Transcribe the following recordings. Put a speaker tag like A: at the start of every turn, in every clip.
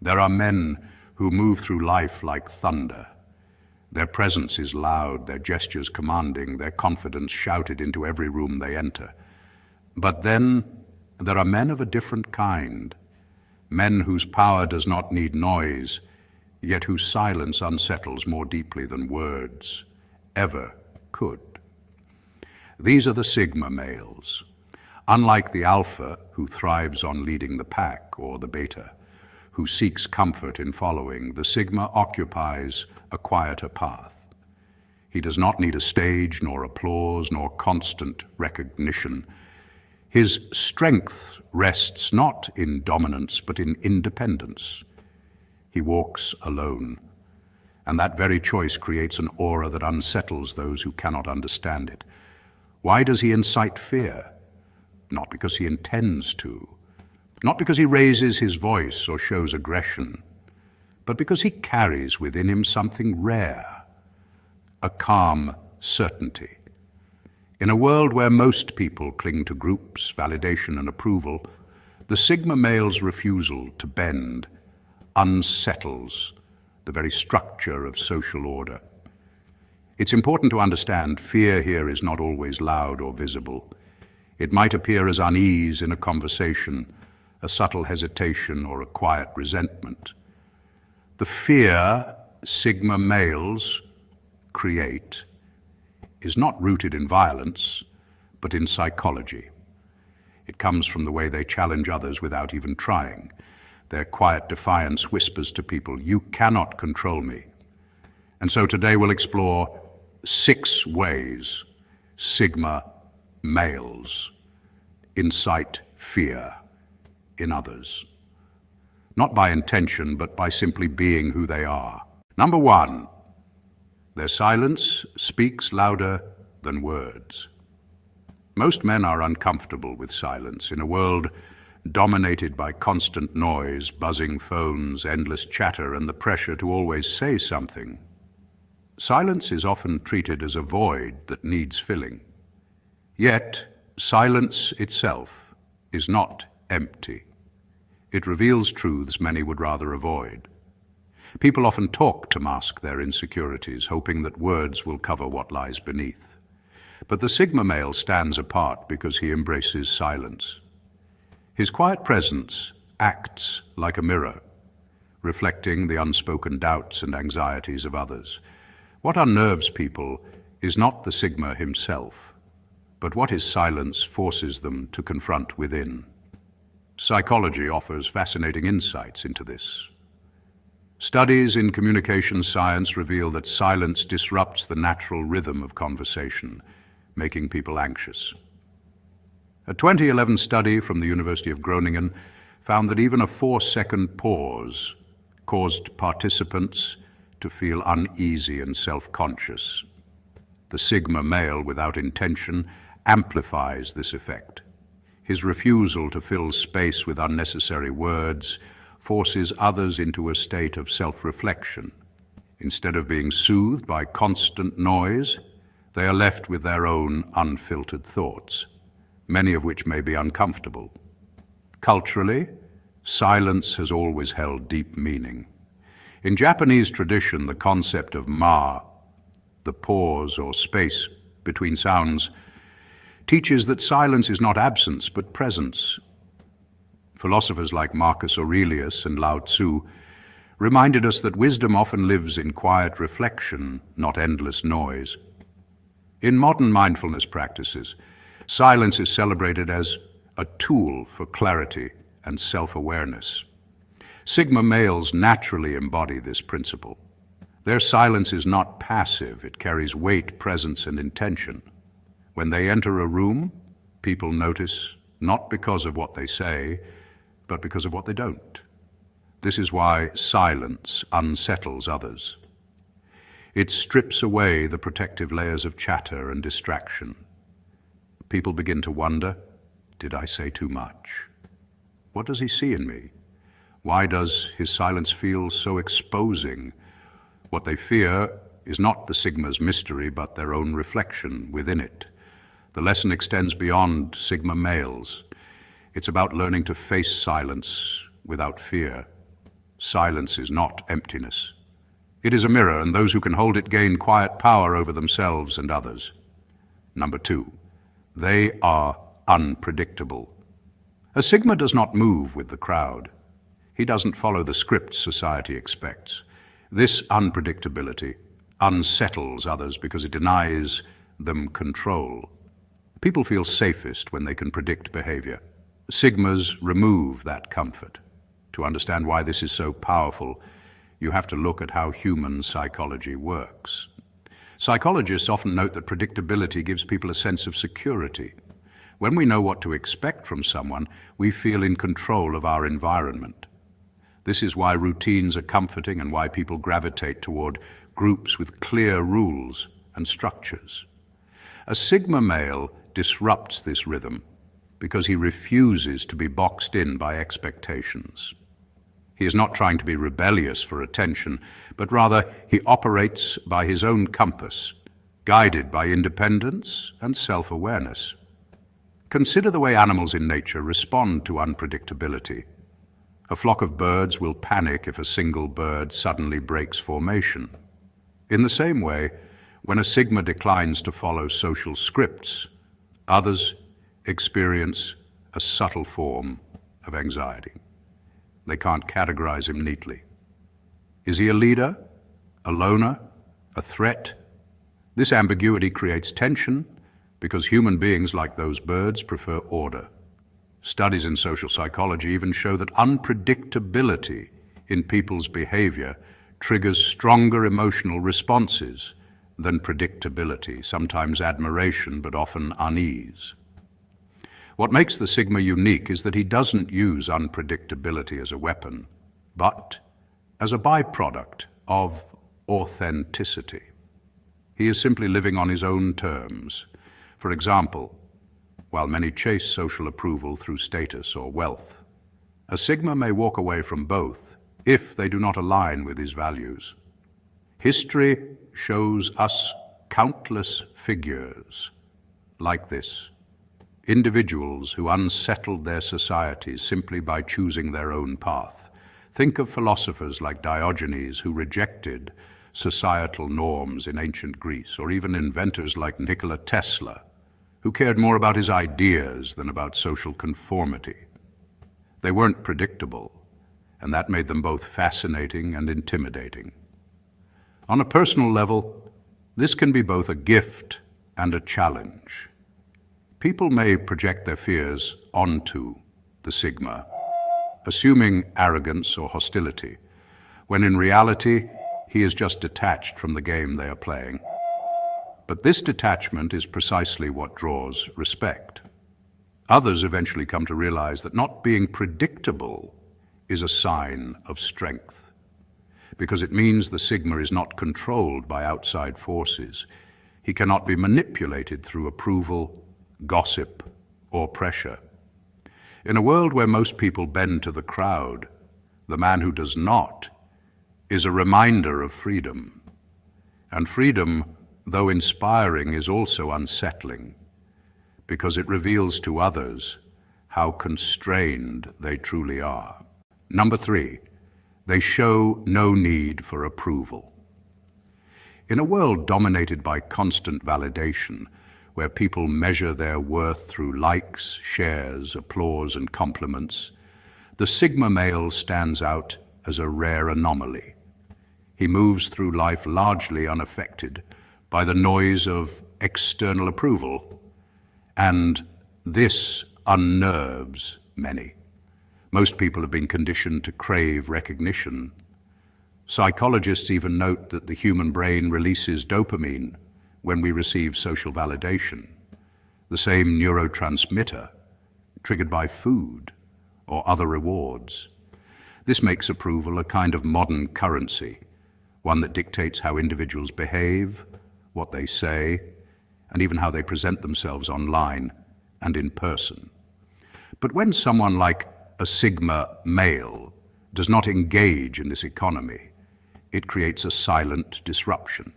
A: There are men who move through life like thunder. Their presence is loud, their gestures commanding, their confidence shouted into every room they enter. But then there are men of a different kind, men whose power does not need noise, yet whose silence unsettles more deeply than words ever could. These are the Sigma males. Unlike the alpha, who thrives on leading the pack, or the beta, who seeks comfort in following, the Sigma occupies a quieter path. He does not need a stage, nor applause, nor constant recognition. His strength rests not in dominance, but in independence. He walks alone, and that very choice creates an aura that unsettles those who cannot understand it. Why does he incite fear? Not because he intends to, not because he raises his voice or shows aggression, but because he carries within him something rare, a calm certainty. In a world where most people cling to groups, validation, and approval, the Sigma male's refusal to bend unsettles the very structure of social order. It's important to understand fear here is not always loud or visible. It might appear as unease in a conversation, a subtle hesitation, or a quiet resentment. The fear Sigma males create is not rooted in violence, but in psychology. It comes from the way they challenge others without even trying. Their quiet defiance whispers to people, "You cannot control me." And so today we'll explore 6 ways Sigma males incite fear in others. Not by intention, but by simply being who they are. Number 1, their silence speaks louder than words. Most men are uncomfortable with silence in a world dominated by constant noise, buzzing phones, endless chatter, and the pressure to always say something. Silence is often treated as a void that needs filling. Yet, silence itself is not empty. It reveals truths many would rather avoid. People often talk to mask their insecurities, hoping that words will cover what lies beneath. But the Sigma male stands apart because he embraces silence. His quiet presence acts like a mirror, reflecting the unspoken doubts and anxieties of others. What unnerves people is not the Sigma himself, but what his silence forces them to confront within. Psychology offers fascinating insights into this. Studies in communication science reveal that silence disrupts the natural rhythm of conversation, making people anxious. A 2011 study from the University of Groningen found that even a 4-second pause caused participants to feel uneasy and self-conscious. The Sigma male, without intention, amplifies this effect. His refusal to fill space with unnecessary words forces others into a state of self-reflection. Instead of being soothed by constant noise, they are left with their own unfiltered thoughts, many of which may be uncomfortable. Culturally, silence has always held deep meaning. In Japanese tradition, the concept of ma, the pause or space between sounds, teaches that silence is not absence but presence. Philosophers like Marcus Aurelius and Lao Tzu reminded us that wisdom often lives in quiet reflection, not endless noise. In modern mindfulness practices, silence is celebrated as a tool for clarity and self-awareness. Sigma males naturally embody this principle. Their silence is not passive, it carries weight, presence, and intention. When they enter a room, people notice not because of what they say, but because of what they don't. This is why silence unsettles others. It strips away the protective layers of chatter and distraction. People begin to wonder, did I say too much? What does he see in me? Why does his silence feel so exposing? What they fear is not the Sigma's mystery, but their own reflection within it. The lesson extends beyond Sigma males. It's about learning to face silence without fear. Silence is not emptiness. It is a mirror, and those who can hold it gain quiet power over themselves and others. Number 2, they are unpredictable. A Sigma does not move with the crowd. He doesn't follow the scripts society expects. This unpredictability unsettles others because it denies them control. People feel safest when they can predict behavior. Sigmas remove that comfort. To understand why this is so powerful, you have to look at how human psychology works. Psychologists often note that predictability gives people a sense of security. When we know what to expect from someone, we feel in control of our environment. This is why routines are comforting and why people gravitate toward groups with clear rules and structures. A Sigma male disrupts this rhythm because he refuses to be boxed in by expectations. He is not trying to be rebellious for attention, but rather he operates by his own compass, guided by independence and self-awareness. Consider the way animals in nature respond to unpredictability. A flock of birds will panic if a single bird suddenly breaks formation. In the same way, when a Sigma declines to follow social scripts, others experience a subtle form of anxiety. They can't categorize him neatly. Is he a leader, a loner, a threat? This ambiguity creates tension because human beings, like those birds, prefer order. Studies in social psychology even show that unpredictability in people's behavior triggers stronger emotional responses than predictability, sometimes admiration, but often unease. What makes the Sigma unique is that he doesn't use unpredictability as a weapon, but as a byproduct of authenticity. He is simply living on his own terms. For example, while many chase social approval through status or wealth, a Sigma may walk away from both if they do not align with his values. History shows us countless figures like this. Individuals who unsettled their societies simply by choosing their own path. Think of philosophers like Diogenes who rejected societal norms in ancient Greece, or even inventors like Nikola Tesla, who cared more about his ideas than about social conformity. They weren't predictable, and that made them both fascinating and intimidating. On a personal level, this can be both a gift and a challenge. People may project their fears onto the Sigma, assuming arrogance or hostility, when in reality, he is just detached from the game they are playing. But this detachment is precisely what draws respect. Others eventually come to realize that not being predictable is a sign of strength, because it means the Sigma is not controlled by outside forces. He cannot be manipulated through approval, gossip, or pressure. In a world where most people bend to the crowd, the man who does not is a reminder of freedom. And freedom, though inspiring, is also unsettling, because it reveals to others how constrained they truly are. Number 3, they show no need for approval. In a world dominated by constant validation, where people measure their worth through likes, shares, applause, and compliments, the Sigma male stands out as a rare anomaly. He moves through life largely unaffected by the noise of external approval, and this unnerves many. Most people have been conditioned to crave recognition. Psychologists even note that the human brain releases dopamine when we receive social validation, the same neurotransmitter triggered by food or other rewards. This makes approval a kind of modern currency, one that dictates how individuals behave, what they say, and even how they present themselves online and in person. But when someone like a Sigma male does not engage in this economy, it creates a silent disruption.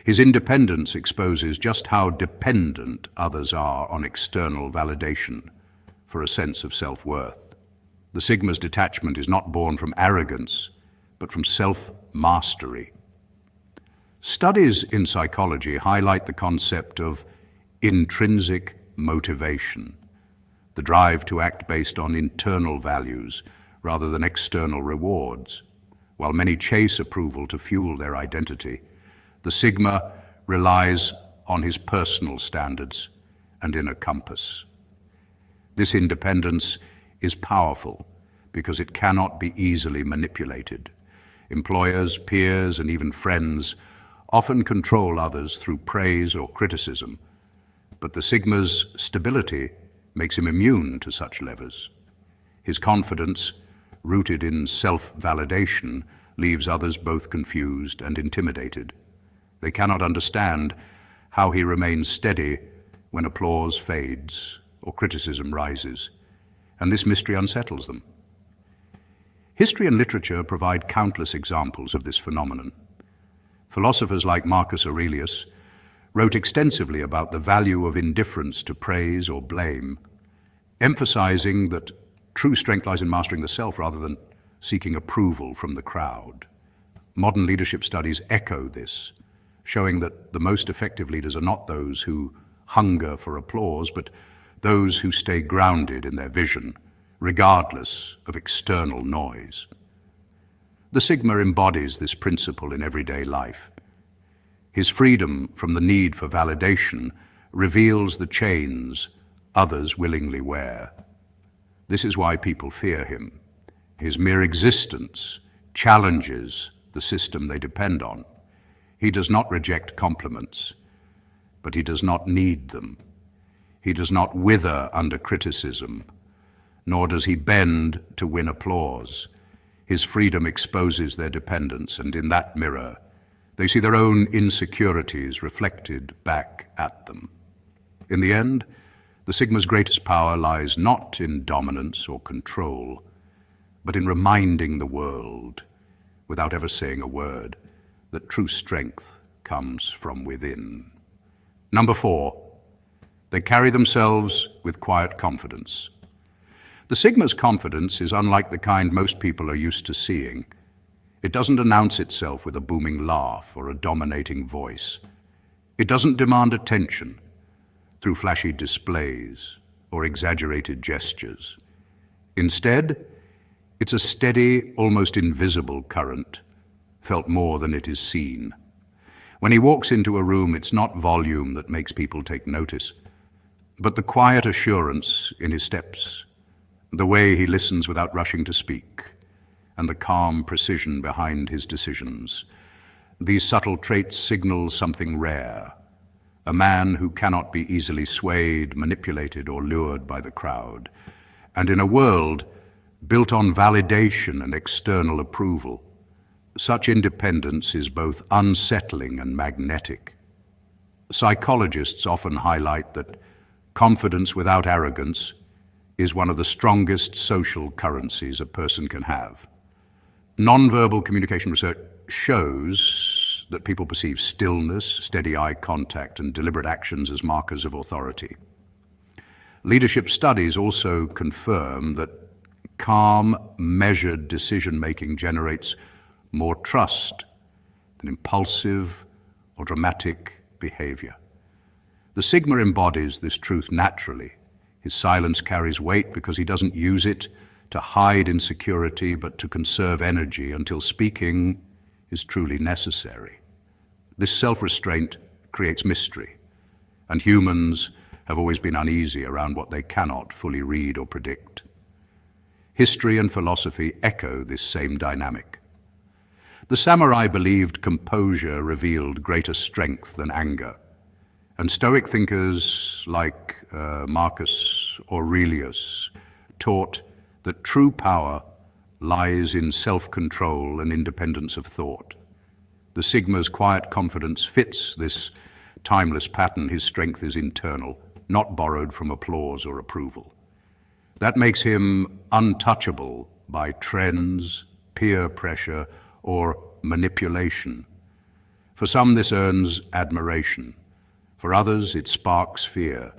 A: His independence exposes just how dependent others are on external validation for a sense of self-worth. The Sigma's detachment is not born from arrogance, but from self-mastery. Studies in psychology highlight the concept of intrinsic motivation, the drive to act based on internal values rather than external rewards. While many chase approval to fuel their identity, the Sigma relies on his personal standards and inner compass. This independence is powerful because it cannot be easily manipulated. Employers, peers, and even friends often control others through praise or criticism, but the Sigma's stability makes him immune to such levers. His confidence, rooted in self-validation, leaves others both confused and intimidated. They cannot understand how he remains steady when applause fades or criticism rises, and this mystery unsettles them. History and literature provide countless examples of this phenomenon. Philosophers like Marcus Aurelius wrote extensively about the value of indifference to praise or blame, emphasizing that true strength lies in mastering the self rather than seeking approval from the crowd. Modern leadership studies echo this, showing that the most effective leaders are not those who hunger for applause, but those who stay grounded in their vision, regardless of external noise. The Sigma embodies this principle in everyday life. His freedom from the need for validation reveals the chains others willingly wear. This is why people fear him. His mere existence challenges the system they depend on. He does not reject compliments, but he does not need them. He does not wither under criticism, nor does he bend to win applause. His freedom exposes their dependence, and in that mirror, they see their own insecurities reflected back at them. In the end, the Sigma's greatest power lies not in dominance or control, but in reminding the world, without ever saying a word, that true strength comes from within. Number 4, they carry themselves with quiet confidence. The Sigma's confidence is unlike the kind most people are used to seeing. It doesn't announce itself with a booming laugh or a dominating voice. It doesn't demand attention through flashy displays or exaggerated gestures. Instead, it's a steady, almost invisible current, felt more than it is seen. When he walks into a room, it's not volume that makes people take notice, but the quiet assurance in his steps, the way he listens without rushing to speak, and the calm precision behind his decisions. These subtle traits signal something rare, a man who cannot be easily swayed, manipulated, or lured by the crowd. And in a world built on validation and external approval, such independence is both unsettling and magnetic. Psychologists often highlight that confidence without arrogance is one of the strongest social currencies a person can have. Nonverbal communication research shows that people perceive stillness, steady eye contact, and deliberate actions as markers of authority. Leadership studies also confirm that calm, measured decision-making generates more trust than impulsive or dramatic behavior. The Sigma embodies this truth naturally. His silence carries weight because he doesn't use it to hide insecurity, but to conserve energy until speaking is truly necessary. This self-restraint creates mystery, and humans have always been uneasy around what they cannot fully read or predict. History and philosophy echo this same dynamic. The samurai believed composure revealed greater strength than anger, and Stoic thinkers like Marcus Aurelius taught that true power lies in self-control and independence of thought. The Sigma's quiet confidence fits this timeless pattern. His strength is internal, not borrowed from applause or approval. That makes him untouchable by trends, peer pressure, or manipulation. For some, this earns admiration. For others, it sparks fear.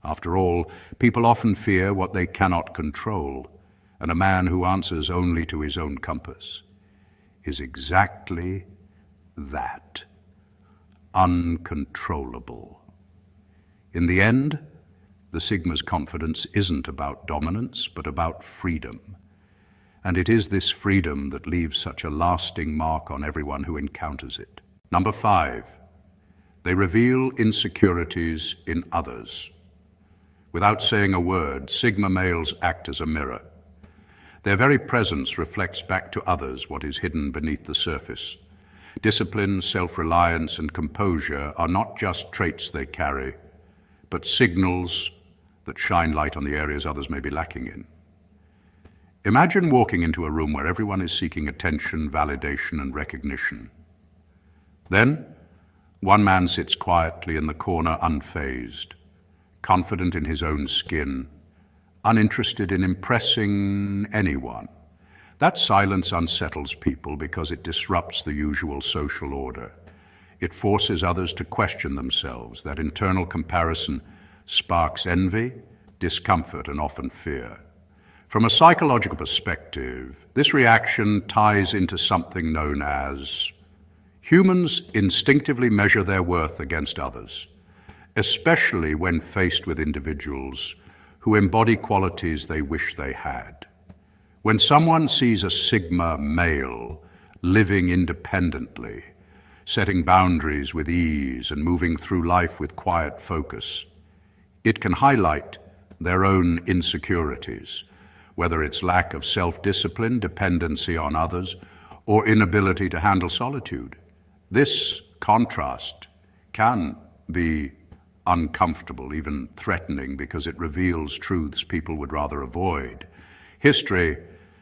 A: After all, people often fear what they cannot control, and a man who answers only to his own compass, is exactly that: uncontrollable. In the end, the Sigma's confidence isn't about dominance, but about freedom. And it is this freedom that leaves such a lasting mark on everyone who encounters it. Number 5, they reveal insecurities in others. Without saying a word, Sigma males act as a mirror. Their very presence reflects back to others what is hidden beneath the surface. Discipline, self-reliance, and composure are not just traits they carry, but signals that shine light on the areas others may be lacking in. Imagine walking into a room where everyone is seeking attention, validation, and recognition. Then, one man sits quietly in the corner, unfazed, confident in his own skin, uninterested in impressing anyone. That silence unsettles people because it disrupts the usual social order. It forces others to question themselves. That internal comparison sparks envy, discomfort, and often fear. From a psychological perspective, this reaction ties into something known as humans instinctively measure their worth against others, especially when faced with individuals who embody qualities they wish they had. When someone sees a Sigma male living independently, setting boundaries with ease, and moving through life with quiet focus, it can highlight their own insecurities, whether it's lack of self-discipline, dependency on others, or inability to handle solitude. This contrast can be uncomfortable, even threatening, because it reveals truths people would rather avoid. History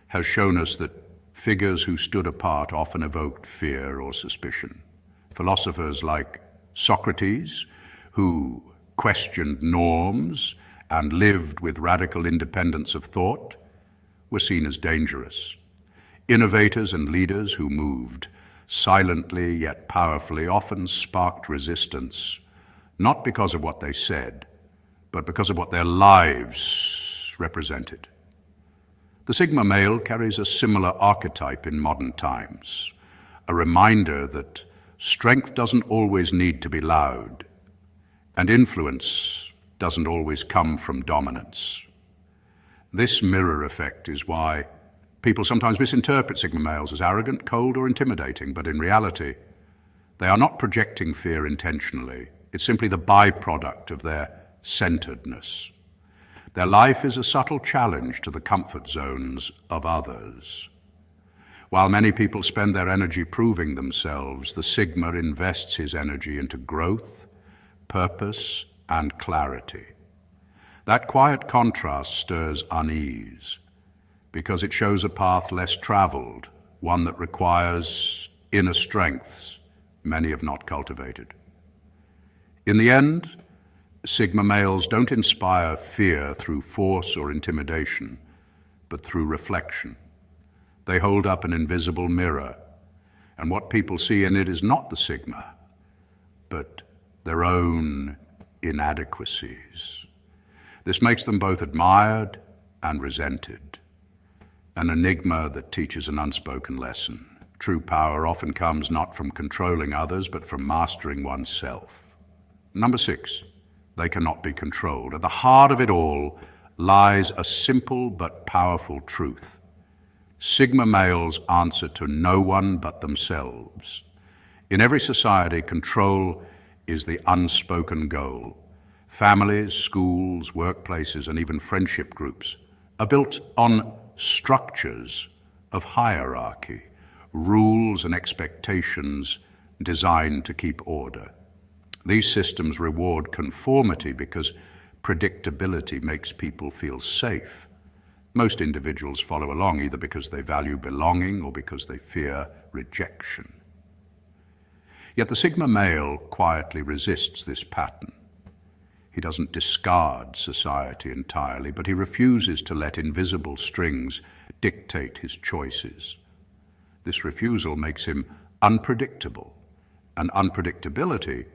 A: has shown us that figures who stood apart often evoked fear or suspicion. Philosophers like Socrates, who questioned norms and lived with radical independence of thought, were seen as dangerous. Innovators and leaders who moved silently yet powerfully often sparked resistance, not because of what they said, but because of what their lives represented. The Sigma male carries a similar archetype in modern times, a reminder that strength doesn't always need to be loud, and influence doesn't always come from dominance. This mirror effect is why people sometimes misinterpret Sigma males as arrogant, cold, or intimidating, but in reality, they are not projecting fear intentionally. It's simply the byproduct of their centeredness. Their life is a subtle challenge to the comfort zones of others. While many people spend their energy proving themselves, the Sigma invests his energy into growth, purpose, and clarity. That quiet contrast stirs unease, because it shows a path less traveled, one that requires inner strengths many have not cultivated. In the end, Sigma males don't inspire fear through force or intimidation, but through reflection. They hold up an invisible mirror, and what people see in it is not the Sigma, but their own inadequacies. This makes them both admired and resented, an enigma that teaches an unspoken lesson. True power often comes not from controlling others, but from mastering oneself. Number 6, they cannot be controlled. At the heart of it all lies a simple but powerful truth. Sigma males answer to no one but themselves. In every society, control is the unspoken goal. Families, schools, workplaces, and even friendship groups are built on structures of hierarchy, rules and expectations designed to keep order. These systems reward conformity because predictability makes people feel safe. Most individuals follow along either because they value belonging or because they fear rejection. Yet the Sigma male quietly resists this pattern. He doesn't discard society entirely, but he refuses to let invisible strings dictate his choices. This refusal makes him unpredictable, and unpredictability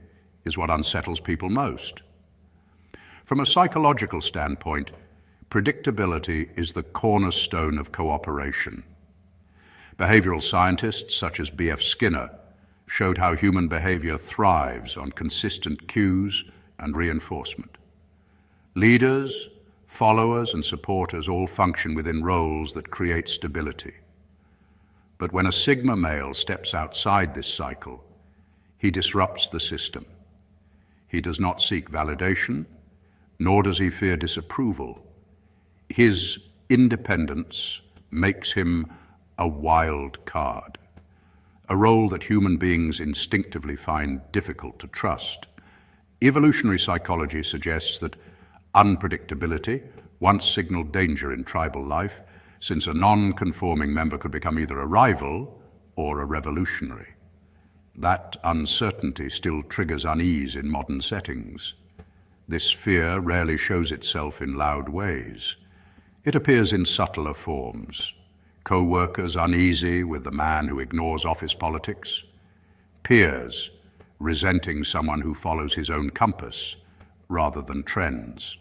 A: is what unsettles people most. From a psychological standpoint, predictability is the cornerstone of cooperation. Behavioral scientists such as B.F. Skinner showed how human behavior thrives on consistent cues and reinforcement. Leaders, followers, and supporters all function within roles that create stability. But when a Sigma male steps outside this cycle, he disrupts the system. He does not seek validation, nor does he fear disapproval. His independence makes him a wild card, a role that human beings instinctively find difficult to trust. Evolutionary psychology suggests that unpredictability once signaled danger in tribal life, since a non-conforming member could become either a rival or a revolutionary. That uncertainty still triggers unease in modern settings. This fear rarely shows itself in loud ways. It appears in subtler forms. Co-workers uneasy with the man who ignores office politics. Peers resenting someone who follows his own compass rather than trends.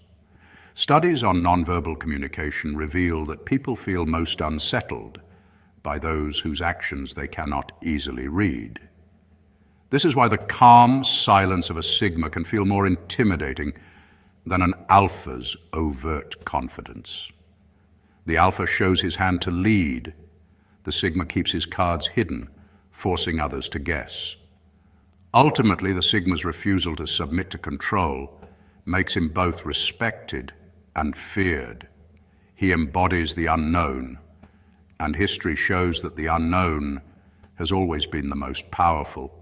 A: Studies on nonverbal communication reveal that people feel most unsettled by those whose actions they cannot easily read. This is why the calm silence of a Sigma can feel more intimidating than an Alpha's overt confidence. The Alpha shows his hand to lead. The Sigma keeps his cards hidden, forcing others to guess. Ultimately, the Sigma's refusal to submit to control makes him both respected and feared. He embodies the unknown, and history shows that the unknown has always been the most powerful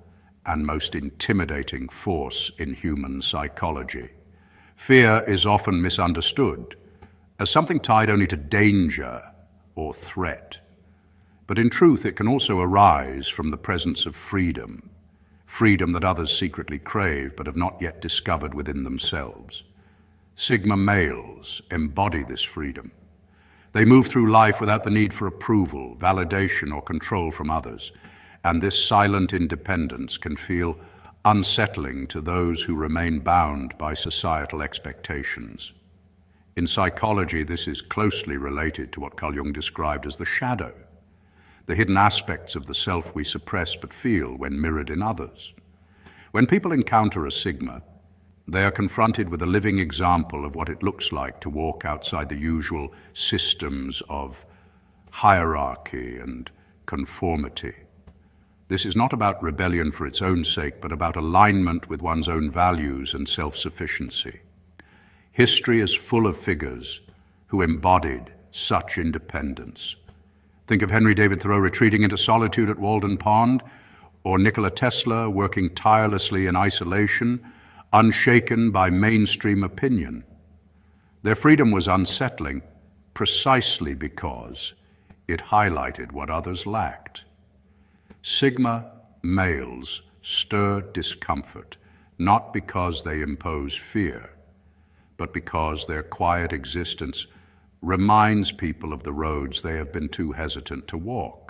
A: and most intimidating force in human psychology. Fear is often misunderstood as something tied only to danger or threat. But in truth, it can also arise from the presence of freedom, freedom that others secretly crave but have not yet discovered within themselves. Sigma males embody this freedom. They move through life without the need for approval, validation, or control from others, and this silent independence can feel unsettling to those who remain bound by societal expectations. In psychology, this is closely related to what Carl Jung described as the shadow, the hidden aspects of the self we suppress but feel when mirrored in others. When people encounter a Sigma, they are confronted with a living example of what it looks like to walk outside the usual systems of hierarchy and conformity. This is not about rebellion for its own sake, but about alignment with one's own values and self-sufficiency. History is full of figures who embodied such independence. Think of Henry David Thoreau retreating into solitude at Walden Pond, or Nikola Tesla working tirelessly in isolation, unshaken by mainstream opinion. Their freedom was unsettling precisely because it highlighted what others lacked. Sigma males stir discomfort, not because they impose fear, but because their quiet existence reminds people of the roads they have been too hesitant to walk.